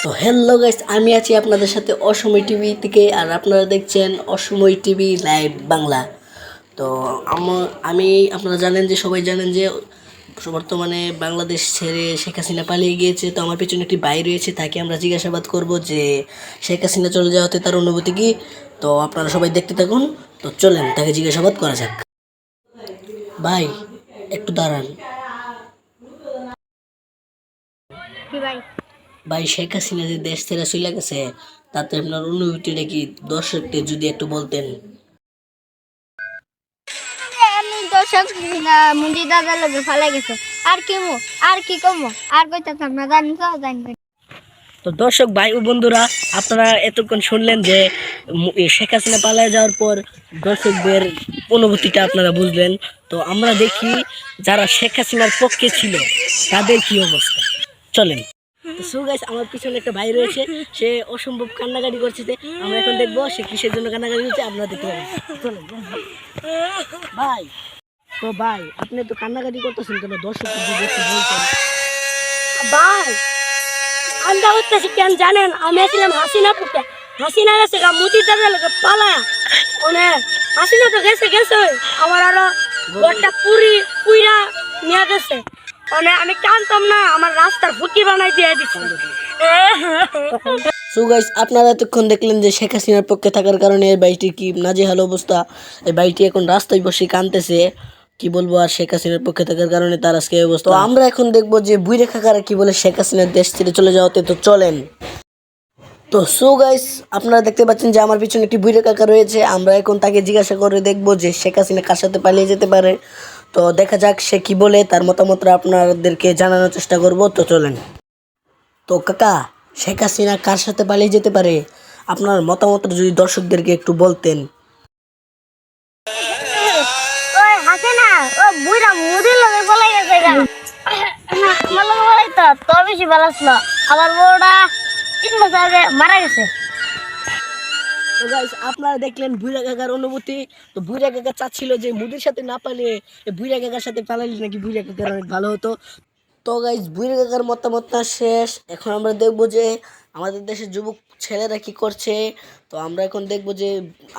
তো hello guys, আমি আছি আপনাদের সাথে অসময় টিভি থেকে, আর আপনারা দেখছেন অসময় টিভি লাইভ বাংলা। তো আমি আপনারা জানেন যে, সবাই জানেন যে বর্তমানে বাংলাদেশ ছেড়ে শেখ হাসিনা পালিয়ে গিয়েছে। তো আমার পিছনে একটি ভাই রয়েছে, তাকে আমরা জিজ্ঞাসাবাদ করব যে শেখ হাসিনা চলে যাওয়াতে তার অনুভূতি কী। তো আপনারা সবাই দেখতে থাকুন। তো চলেন তাকে জিজ্ঞাসাবাদ করা যাক। ভাই, একটু দাঁড়ান। ভাই, শেখ হাসিনা যে দেশ ছেড়ে চলে গেছে, তাতে আপনার অনুভূতিটা কি দর্শকদের যদি একটু বলতেন। আমি দর্শক মুন্ডি দাদার লগে ফালাই গেছে। আর কি কমো আর কইতাম না, জানি। তো দর্শক ভাই ও বন্ধুরা, আপনারা এতক্ষণ শুনলেন যে শেখ হাসিনা পালিয়ে যাওয়ার পর দর্শকদের অনুভূতিটা আপনারা বুঝলেন। তো আমরা দেখি যারা শেখ হাসিনার পক্ষে ছিল তাদের কি অবস্থা। চলেন। তো সো গাইস, আমার পিছনে একটা ভাই রয়েছে, সে অসম্ভব কান্নাকাটি করছে। আমরা এখন দেখবো সে কিসের জন্য কান্নাকাটি করছে, আপনারা দেখতে পাবেন। চলেন ভাই। তো ভাই, আপনি তো কান্নাকাটি করতেছেন কেন? দর্শক যদি একটু বলতেন। ভাই, কান্দা করতেছি কেন জানেন? আমি ছিলাম হাসিনা পুকে। হাসিনা গেছে গা মুদি দাদার লগে পালায়া। মানে হাসিনা তো গেছে আমার আরো গোটা পুইরা নিয়ে গেছে। মানে আমি কানতাম না, আমার রাস্তার ফুটি বানাই দিয়ে দিচ্ছে। সো গাইস, আপনারা এতক্ষণ দেখলেন যে শেখ হাসিনার পক্ষে থাকার কারণে এই বাইটির কি নাজেহাল অবস্থা। এই বাইটি এখন রাস্তায় বসে কাঁদতেছে। কি বলবো আর, শেখ হাসিনার পক্ষে থাকার কারণে তার আজকে এই অবস্থা। তো আমরা এখন দেখবো যে বুইরে কাকারা কি বলে শেখ হাসিনার দেশ ছেড়ে চলে যাওয়াতে। তো চলেন। তো সো গাইস, আপনারা দেখতে পাচ্ছেন যে আমার পিছনে একটি বুইরে কাকা রয়েছে। আমরা এখন তাকে জিজ্ঞাসা করে দেখবো যে শেখ হাসিনা কার সাথে পালিয়ে যেতে পারে। তো দেখা যাক সে কি বলে, তার মতামতটা আপনাদেরকে জানানোর চেষ্টা করব। তো চলেন। তো কাকা, শেখ হাসিনা কার সাথে পালিয়ে যেতে পারে, আপনার মতামত যদি দর্শকদেরকে একটু বলতেন। ওই হাসিনা ও বুইরা মুদির লগে পালাই গেছে গা। আমার লগে পালাইতো তো বেশি ভালো ছিল। আমার বউটা 3 বছর আগে মারা গেছে। তো গাইস, আপনারা দেখলেন বুইরা কাকার অনুভূতি। তো বুইরা কাকা চাচ্ছিল যে মুদির সাথে না পালিয়ে বুইরা কাকার সাথে পালালে নাকি বুইরা কাকার অনেক ভালো হতো। তো গাইস, বুইরা কাকার মতামতটা শেষ। এখন আমরা দেখবো যে আমাদের দেশের যুবক ছেলেরা কি করছে। তো আমরা এখন দেখবো যে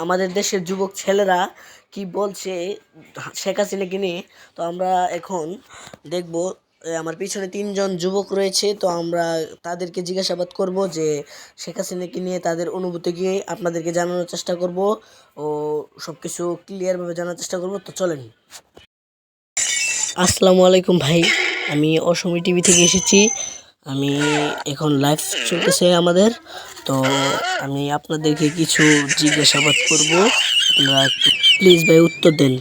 আমাদের দেশের যুবক ছেলেরা কি বলছে শেখ হাসিনাকে নিয়ে। তো আমরা এখন দেখবো আমার পিছনে 3জন যুবক রয়েছে। তো আমরা তাদেরকে জিজ্ঞাসাবাদ করব যে শেখ হাসিনাকে নিয়ে তাদের অনুভূতি কি আপনাদেরকে জানানোর চেষ্টা করব ও সব কিছু ক্লিয়ারভাবে জানার চেষ্টা করব। তো চলেন। আসসালামু আলাইকুম ভাই, আমি অসময় টিভি থেকে এসেছি। আমি এখন লাইভ চলতেছে আমাদের। তো আমি আপনাদেরকে কিছু জিজ্ঞাসাবাদ করব, আপনারা একটু প্লিজ ভাই উত্তর দেন।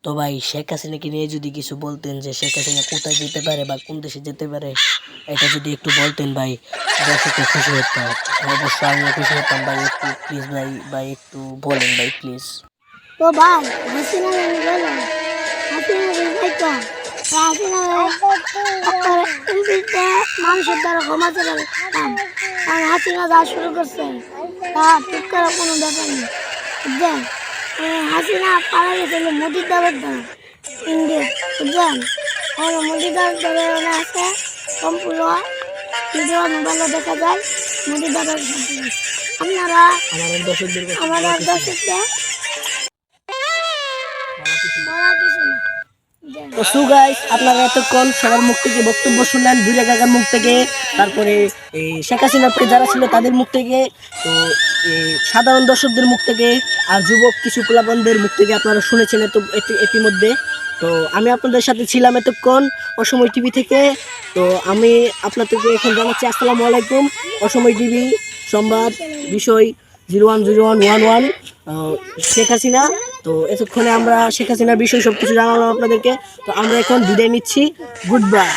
তো ভাই, শেখ হাসিনাকে নিয়ে যদি কিছু বলতেন যে শেখ হাসিনা কোথায় যেতে পারে বা কোন দেশে যেতে পারে, এটা যদি একটু বলতেন ভাই, দর্শককে খুশি হতাম। অবশ্যই আমিও খুশি হতাম ভাই। একটু প্লিজ ভাই একটু বলেন ভাই প্লিজ। তো ভাই হাসিনা গেল, হাসিনা যাইতো হাসিনা মানুষের দ্বারা ক্ষমা চলে আর হাসিনা যা শুরু করছে তা ঠিক করার কোনো ব্যাপার নেই। বুঝছেন? হাসিনা পালা গেছে মোদির দাবার দ্বারা ইন্ডিয়া। বুঝছেন? মোদির দাবার ধরে আছে সম্পূর্ণ ভিডিও মোবাইলে দেখা যায় মোদির দাবার। আপনারা আমাদের দর্শকদের তো সো গাইস, আপনারা এতক্ষণ সবার মুখ থেকে বক্তব্য শুনলেন, বুইরা কাকার মুখ থেকে, তারপরে শেখ হাসিনার যারা ছিল তাদের মুখ থেকে, তো সাধারণ দর্শকদের মুখ থেকে, আর যুবক কিছু পোলাপানদের মুখ থেকে আপনারা শুনেছেন ইতিমধ্যে। তো আমি আপনাদের সাথে ছিলাম এতক্ষণ অসময় টিভি থেকে। তো আমি আপনাদেরকে এখন জানাচ্ছি আসসালামু আলাইকুম। অসময় টিভি সংবাদ বিষয় 010111 শেখ হাসিনা। তো এতক্ষণে আমরা শেখ হাসিনার বিষয় সব কিছু জানালাম আপনাদেরকে। তো আমরা এখন বিদায় নিচ্ছি। Good bye.